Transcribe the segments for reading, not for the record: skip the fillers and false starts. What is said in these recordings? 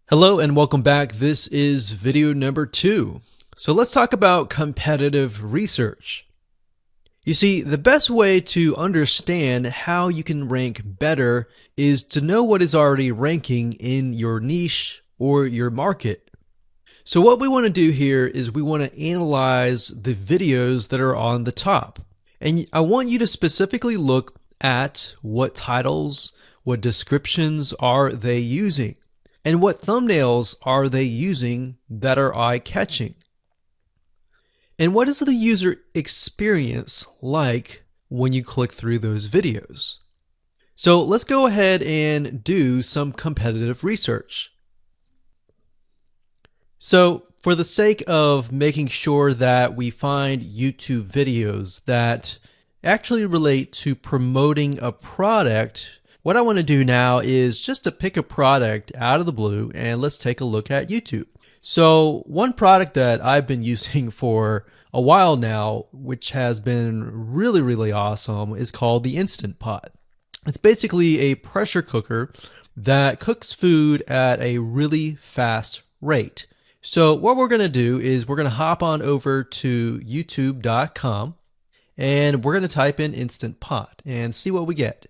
Hello and welcome back. This is video number 2. So let's talk about competitive research. You see, the best way to understand how you can rank better is to know what is already ranking in your niche or your market. So what we want to do here is we want to analyze the videos that are on the top. And I want you to specifically look at what titles, what descriptions are they using, and what thumbnails are they using that are eye-catching. And what is the user experience like when you click through those videos? So let's go ahead and do some competitive research. So for the sake of making sure that we find YouTube videos that actually relate to promoting a product, what I want to do now is just to pick a product out of the blue and let's take a look at YouTube. So one product that I've been using for a while now, which has been really awesome, is called the Instant Pot. It's basically a pressure cooker that cooks food at a really fast rate. So what we're going to do is we're going to hop on over to youtube.com and we're going to type in Instant Pot and see what we get.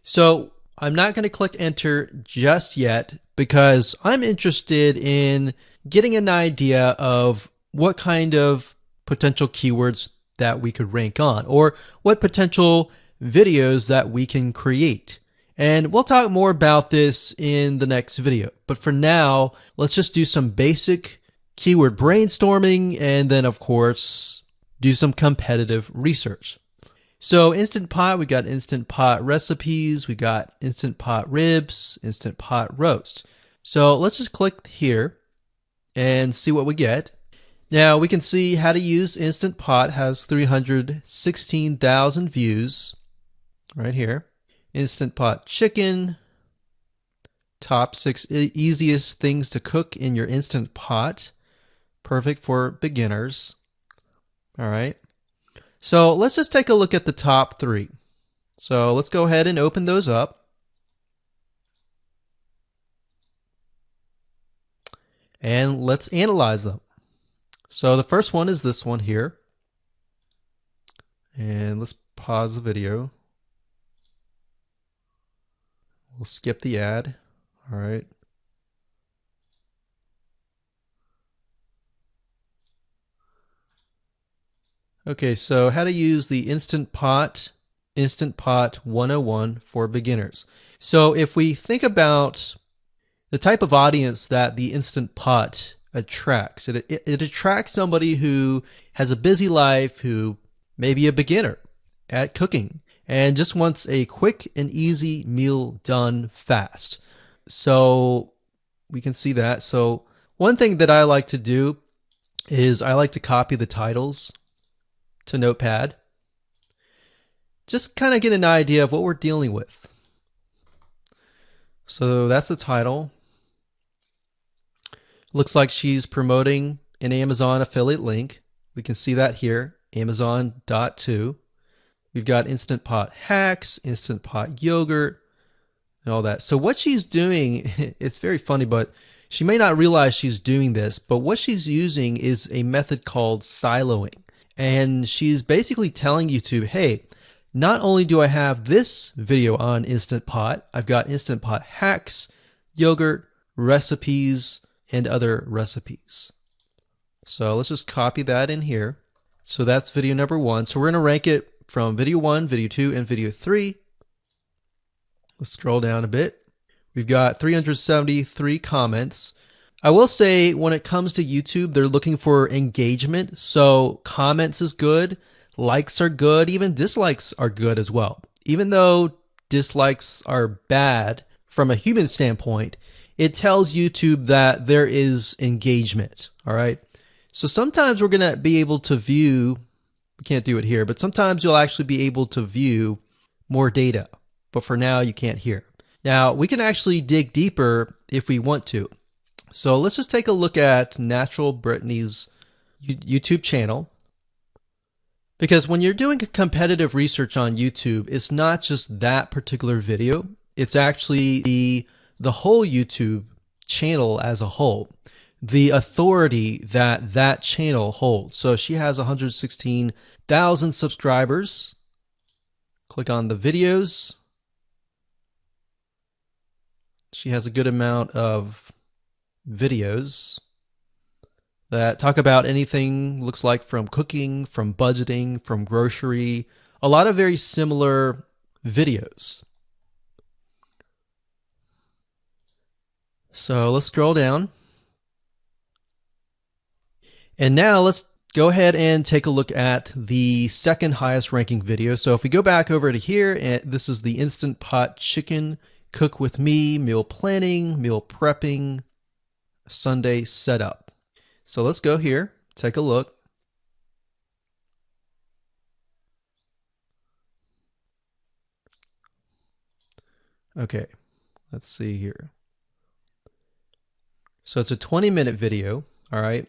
So I'm not going to click enter just yet because I'm interested in getting an idea of what kind of potential keywords that we could rank on or what potential videos that we can create. And we'll talk more about this in the next video. But for now, let's just do some basic keyword brainstorming and then of course do some competitive research. So Instant Pot, we got Instant Pot recipes, we got Instant Pot ribs, Instant Pot roast. So let's just click here and see what we get. Now we can see how to use Instant Pot has 316,000 views right here. Instant Pot chicken, top 6 easiest things to cook in your Instant Pot, perfect for beginners. All right. So let's just take a look at the top 3. So let's go ahead and open those up. And let's analyze them. So the first one is this one here. And let's pause the video. We'll skip the ad. All right. Okay, so how to use the Instant Pot 101 for beginners. So if we think about the type of audience that the Instant Pot attracts, it attracts somebody who has a busy life, who may be a beginner at cooking and just wants a quick and easy meal done fast. So we can see that. So one thing that I like to do is I like to copy the titles to Notepad. Just kind of get an idea of what we're dealing with. So that's the title. Looks like she's promoting an Amazon affiliate link. We can see that here, Amazon.to. We've got Instant Pot hacks, Instant Pot yogurt, and all that. So what she's doing, it's very funny, but she may not realize she's doing this, but what she's using is a method called siloing. And she's basically telling YouTube, hey, not only do I have this video on Instant Pot, I've got Instant Pot hacks, yogurt, recipes, and other recipes. So let's just copy that in here. So that's video number 1. So we're going to rank it from video 1, video 2, and video 3. Let's scroll down a bit. We've got 373 comments. I will say when it comes to YouTube, they're looking for engagement. So comments is good, likes are good, even dislikes are good as well. Even though dislikes are bad from a human standpoint, it tells YouTube that there is engagement. All right. So sometimes we're going to be able to view, we can't do it here, but sometimes you'll actually be able to view more data. But for now, you can't hear. Now, we can actually dig deeper if we want to. So let's just take a look at Natural Brittany's YouTube channel. Because when you're doing competitive research on YouTube, it's not just that particular video. It's actually the whole YouTube channel as a whole, the authority that that channel holds. So she has 116,000 subscribers. Click on the videos. She has a good amount of videos that talk about anything, looks like, from cooking, from budgeting, from grocery, a lot of very similar videos. So let's scroll down. And now let's go ahead and take a look at the second highest ranking video. So if we go back over to here, and this is the Instant Pot Chicken Cook with Me, meal planning, meal prepping, Sunday setup. So let's go here, take a look. Okay, let's see here. So it's a 20-minute video, all right,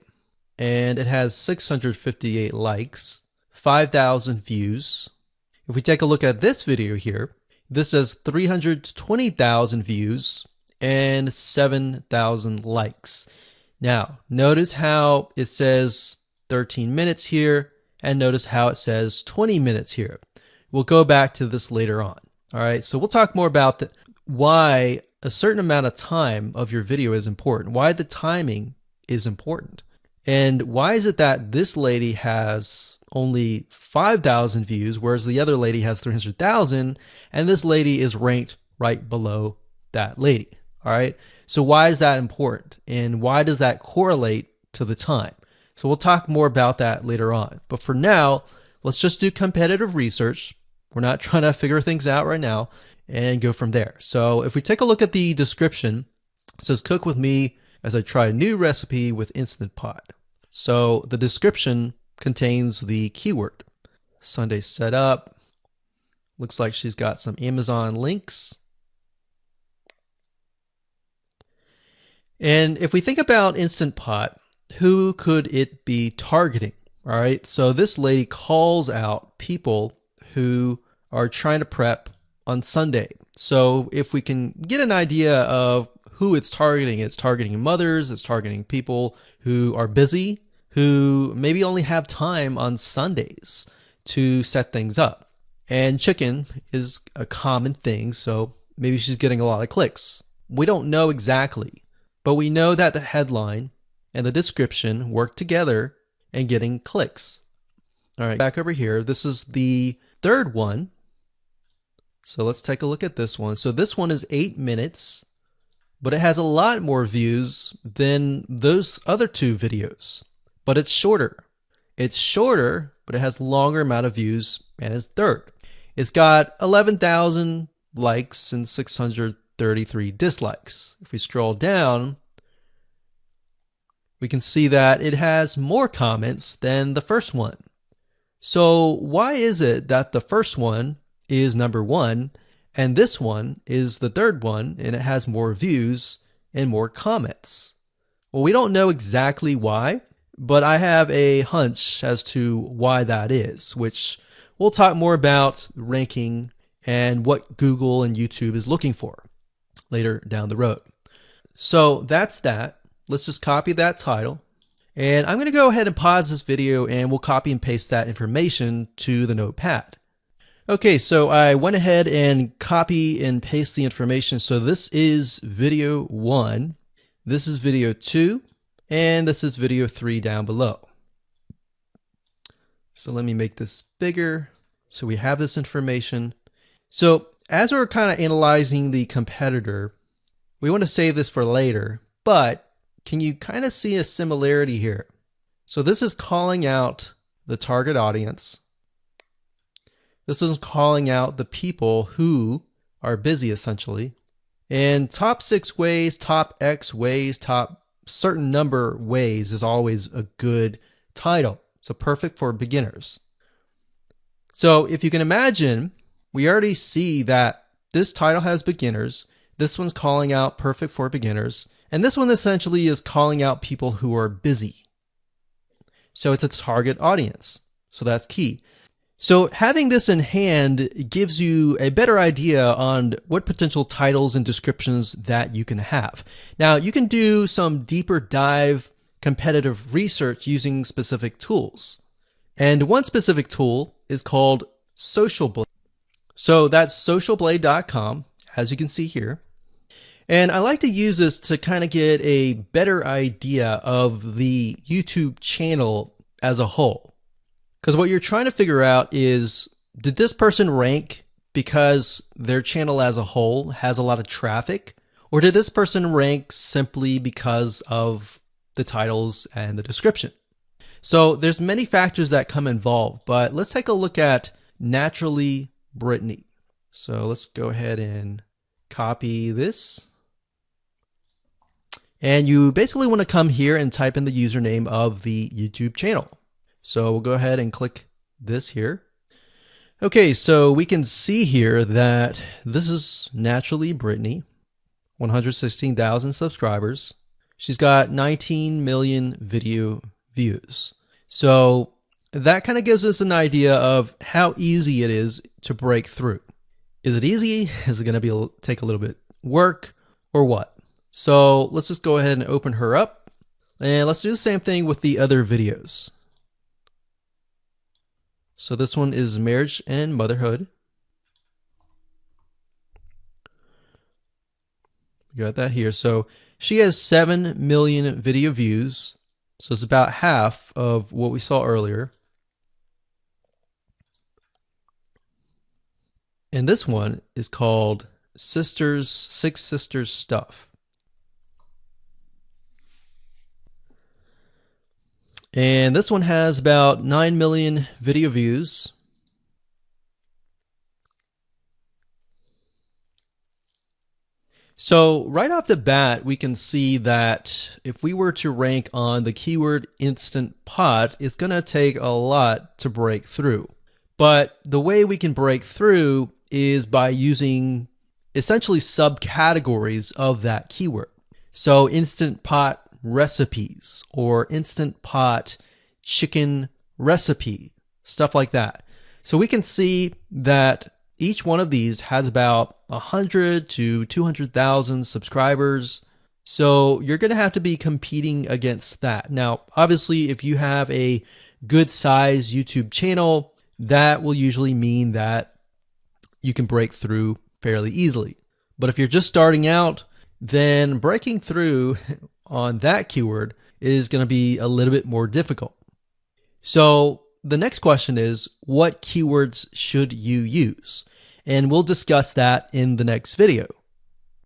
and it has 658 likes, 5,000 views. If we take a look at this video here, this has 320,000 views and 7,000 likes. Now, notice how it says 13 minutes here, and notice how it says 20 minutes here. We'll go back to this later on. All right, so we'll talk more about why a certain amount of time of your video is important, why the timing is important, and why is it that this lady has only 5,000 views, whereas the other lady has 300,000, and this lady is ranked right below that lady. All right, so why is that important, and why does that correlate to the time? So we'll talk more about that later on. But for now, let's just do competitive research. We're not trying to figure things out right now, and go from there. So if we take a look at the description, it says cook with me as I try a new recipe with Instant Pot. So the description contains the keyword. Sunday setup. Looks like she's got some Amazon links. And if we think about Instant Pot, who could it be targeting? All right, so this lady calls out people who are trying to prep on Sunday. So if we can get an idea of who it's targeting mothers, it's targeting people who are busy, who maybe only have time on Sundays to set things up. And chicken is a common thing, so maybe she's getting a lot of clicks. We don't know exactly, but we know that the headline and the description work together and getting clicks. All right, back over here, this is the third one. So let's take a look at this one. So this one is 8 minutes, but it has a lot more views than those other two videos, but it's shorter. It's shorter, but it has longer amount of views and is third. It's got 11,000 likes and 633 dislikes. If we scroll down, we can see that it has more comments than the first one. So why is it that the first one is number one and this one is the third one and it has more views and more comments? Well, we don't know exactly why, but I have a hunch as to why that is, which we'll talk more about ranking and what Google and YouTube is looking for later down the road. So that's that. Let's just copy that title. And I'm going to go ahead and pause this video and we'll copy and paste that information to the notepad. Okay, so I went ahead and copy and paste the information. So this is video 1, this is video 2, and this is video 3 down below. So let me make this bigger so we have this information. So as we're kind of analyzing the competitor, we want to save this for later, but can you kind of see a similarity here? So this is calling out the target audience. This is calling out the people who are busy, essentially. And top 6 ways, top X ways, top certain number ways is always a good title. So perfect for beginners. So if you can imagine, we already see that this title has beginners. This one's calling out perfect for beginners. And this one essentially is calling out people who are busy. So it's a target audience. So that's key. So having this in hand gives you a better idea on what potential titles and descriptions that you can have. Now, you can do some deeper dive competitive research using specific tools. And one specific tool is called Social Blade. So that's socialblade.com, as you can see here. And I like to use this to kind of get a better idea of the YouTube channel as a whole. Because what you're trying to figure out is, did this person rank because their channel as a whole has a lot of traffic? Or did this person rank simply because of the titles and the description? So there's many factors that come involved, but let's take a look at Naturally Brittany. So let's go ahead and copy this. And you basically want to come here and type in the username of the YouTube channel. So we'll go ahead and click this here. Okay, so we can see here that this is Naturally Brittany, 116,000 subscribers. She's got 19 million video views. So that kind of gives us an idea of how easy it is to break through. Is it easy? Is it going to take a little bit work or what? So let's just go ahead and open her up, and let's do the same thing with the other videos. So this one is marriage and motherhood. We got that here. So she has 7 million video views. So it's about half of what we saw earlier. And this one is called Six Sisters Stuff. And this one has about 9 million video views. So right off the bat, we can see that if we were to rank on the keyword Instant Pot, it's going to take a lot to break through. But the way we can break through is by using essentially subcategories of that keyword. So Instant Pot recipes or Instant Pot chicken recipe, stuff like that. So we can see that each one of these has about 100 to 200,000 subscribers. So you're going to have to be competing against that. Now, obviously, if you have a good size YouTube channel, that will usually mean that you can break through fairly easily. But if you're just starting out, then breaking through on that keyword is going to be a little bit more difficult. So the next question is, what keywords should you use? And we'll discuss that in the next video.